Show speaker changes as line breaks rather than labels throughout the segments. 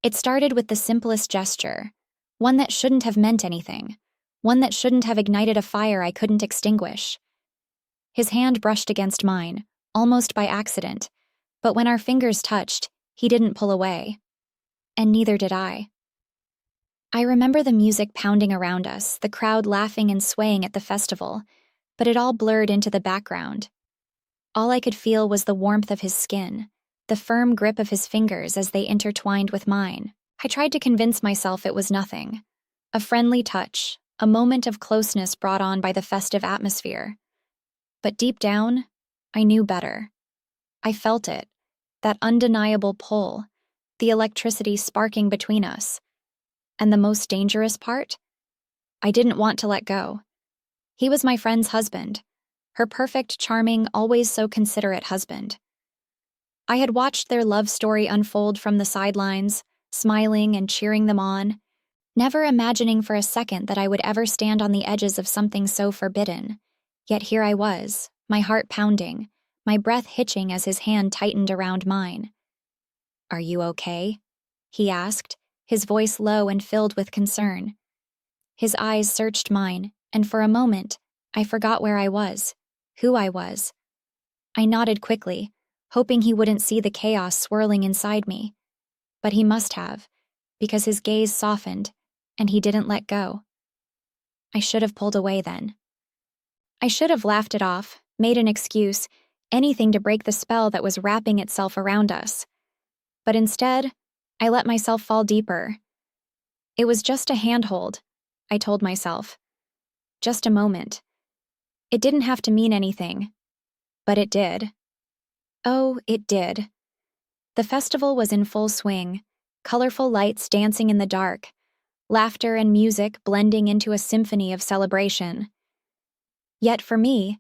It started with the simplest gesture, one that shouldn't have meant anything, one that shouldn't have ignited a fire I couldn't extinguish. His hand brushed against mine, almost by accident, but when our fingers touched, he didn't pull away. And neither did I. I remember the music pounding around us, the crowd laughing and swaying at the festival, but it all blurred into the background. All I could feel was the warmth of his skin, the firm grip of his fingers as they intertwined with mine. I tried to convince myself it was nothing. A friendly touch, a moment of closeness brought on by the festive atmosphere. But deep down, I knew better. I felt it, that undeniable pull, the electricity sparking between us. And the most dangerous part? I didn't want to let go. He was my friend's husband, her perfect, charming, always so considerate husband. I had watched their love story unfold from the sidelines, smiling and cheering them on, never imagining for a second that I would ever stand on the edges of something so forbidden. Yet here I was, my heart pounding, my breath hitching as his hand tightened around mine. "Are you okay?" he asked, his voice low and filled with concern. His eyes searched mine, and for a moment, I forgot where I was, who I was. I nodded quickly, hoping he wouldn't see the chaos swirling inside me. But he must have, because his gaze softened, and he didn't let go. I should have pulled away then. I should have laughed it off, made an excuse, anything to break the spell that was wrapping itself around us. But instead, I let myself fall deeper. It was just a handhold, I told myself. Just a moment. It didn't have to mean anything. But it did. Oh, it did. The festival was in full swing, colorful lights dancing in the dark, laughter and music blending into a symphony of celebration. Yet for me,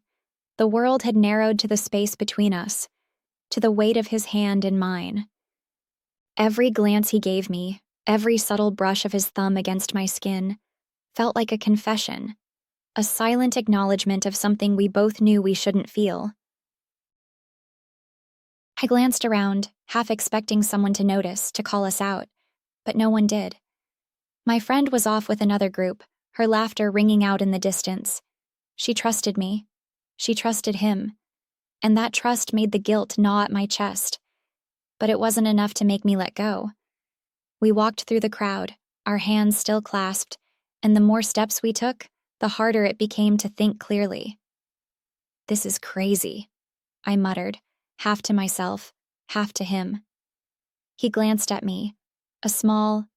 the world had narrowed to the space between us, to the weight of his hand in mine. Every glance he gave me, every subtle brush of his thumb against my skin, felt like a confession, a silent acknowledgement of something we both knew we shouldn't feel. I glanced around, half expecting someone to notice, to call us out, but no one did. My friend was off with another group, her laughter ringing out in the distance. She trusted me. She trusted him. And that trust made the guilt gnaw at my chest. But it wasn't enough to make me let go. We walked through the crowd, our hands still clasped, and the more steps we took, the harder it became to think clearly. "This is crazy," I muttered, half to myself, half to him. He glanced at me, a small,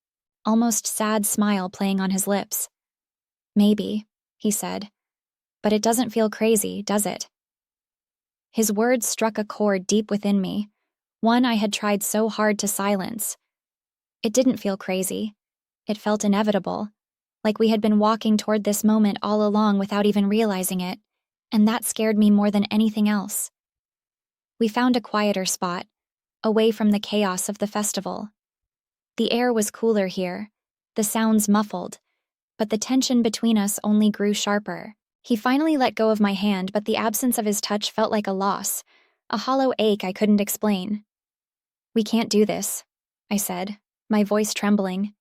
almost sad smile playing on his lips. "Maybe," he said, "but it doesn't feel crazy, does it?" His words struck a chord deep within me, one I had tried so hard to silence. It didn't feel crazy. It felt inevitable, like we had been walking toward this moment all along without even realizing it, and that scared me more than anything else. We found a quieter spot, away from the chaos of the festival. The air was cooler here, the sounds muffled, but the tension between us only grew sharper. He finally let go of my hand, but the absence of his touch felt like a loss, a hollow ache I couldn't explain. "We can't do this," I said, my voice trembling.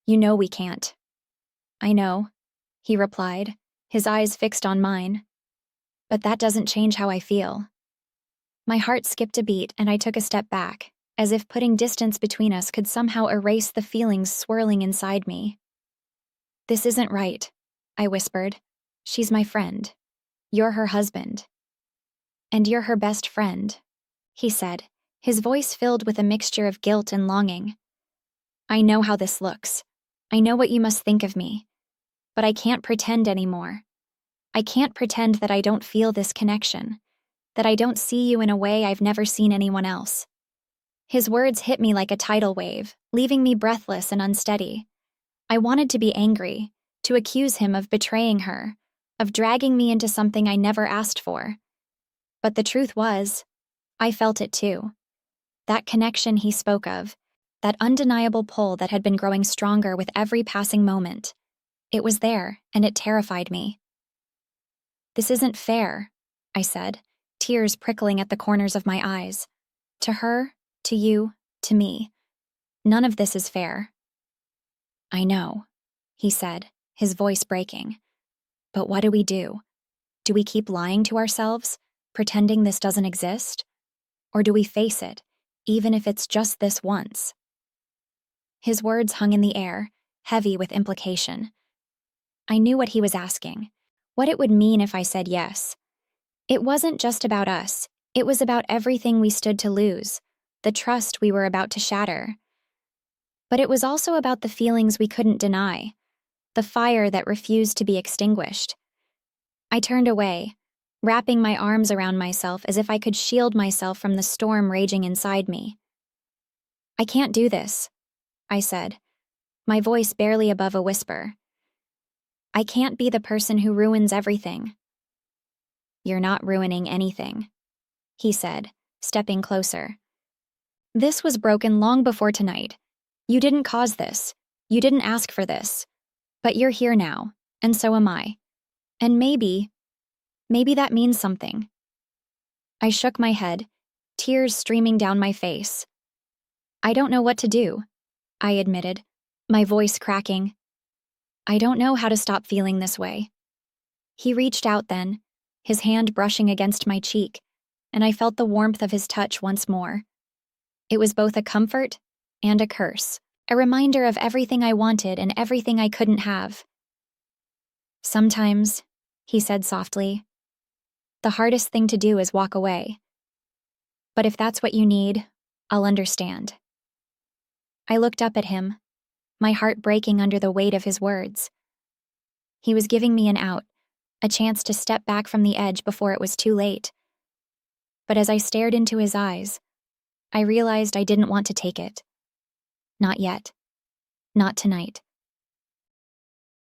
"You know we can't." "I know," he replied, his eyes fixed on mine. "But that doesn't change how I feel." My heart skipped a beat and I took a step back, as if putting distance between us could somehow erase the feelings swirling inside me. "This isn't right," I whispered. "She's my friend. You're her husband. And you're her best friend," he said, his voice filled with a mixture of guilt and longing. "I know how this looks. I know what you must think of me. But I can't pretend anymore. I can't pretend that I don't feel this connection, that I don't see you in a way I've never seen anyone else." His words hit me like a tidal wave, leaving me breathless and unsteady. I wanted to be angry, to accuse him of betraying her, of dragging me into something I never asked for. But the truth was, I felt it too. That connection he spoke of, that undeniable pull that had been growing stronger with every passing moment. It was there, and it terrified me. "This isn't fair," I said, tears prickling at the corners of my eyes. "To her, to you, to me. None of this is fair. I know, he said, his voice breaking. But what do we do? Do we keep lying to ourselves, pretending this doesn't exist? Or do we face it, even if it's just this once? His words hung in the air, heavy with implication. I knew what he was asking, what it would mean if I said yes. It wasn't just about us, it was about everything we stood to lose, the trust we were about to shatter. But it was also about the feelings we couldn't deny, the fire that refused to be extinguished. I turned away, wrapping my arms around myself as if I could shield myself from the storm raging inside me. I can't do this, I said, my voice barely above a whisper. I can't be the person who ruins everything. You're not ruining anything, he said, stepping closer. This was broken long before tonight. You didn't cause this. You didn't ask for this. But you're here now, and so am I. And maybe that means something. I shook my head, tears streaming down my face. I don't know what to do, I admitted, my voice cracking. I don't know how to stop feeling this way. He reached out then, his hand brushing against my cheek, and I felt the warmth of his touch once more. It was both a comfort and a curse, a reminder of everything I wanted and everything I couldn't have. Sometimes, he said softly, the hardest thing to do is walk away. But if that's what you need, I'll understand. I looked up at him, my heart breaking under the weight of his words. He was giving me an out, a chance to step back from the edge before it was too late. But as I stared into his eyes, I realized I didn't want to take it. Not yet. Not tonight.